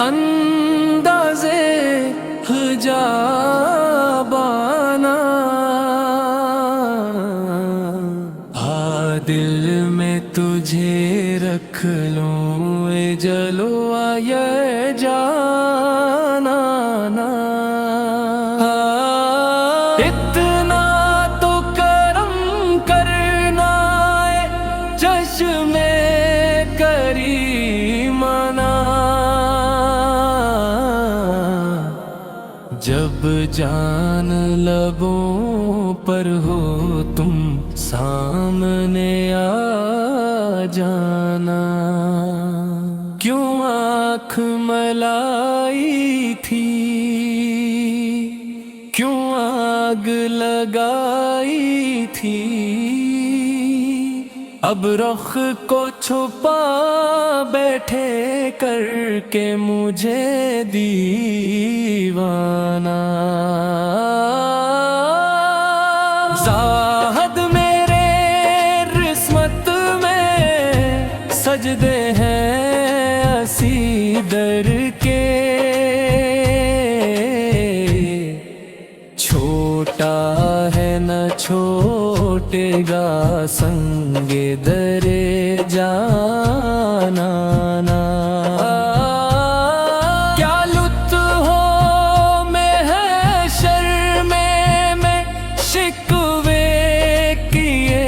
अंदाज़े हिजाबाना। दिल में तुझे रख लूं ए जलवा ये जाना ना। इतना तो करम करना है चश्मे करीमाना। जब जान लबों पर हो तुम सामने आ जाना। क्यों आँख मलाई थी, क्यों आग लगाई थी। अब रुख को छुपा बैठे करके मुझे दीवाना। ज़ाहद मेरे रिस्मत में सजदे हैं असीदर के। छोटा है न छोटेगा संगे दरे जाना ना। क्या लुत्फ हो में है शर्मे में शिकवे किए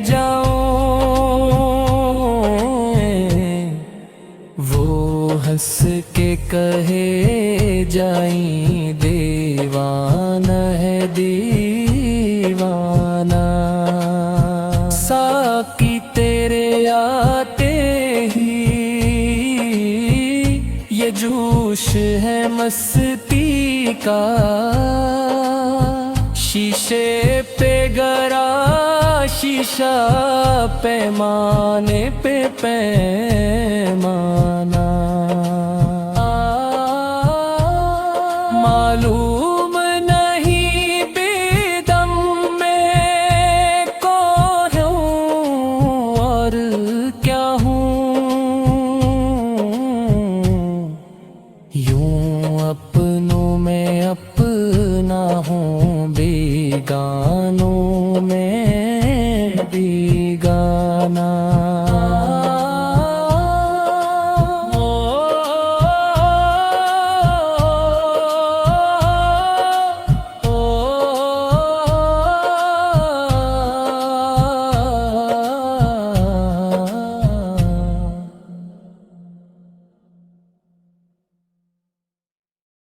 जाऊं। वो हंस के कहे जाई दीवाना है दीवाना। साकी तेरे आते ही ये जोश है मस्ती का। शीशे पे गरा शीशा पैमाने पे पैमाना।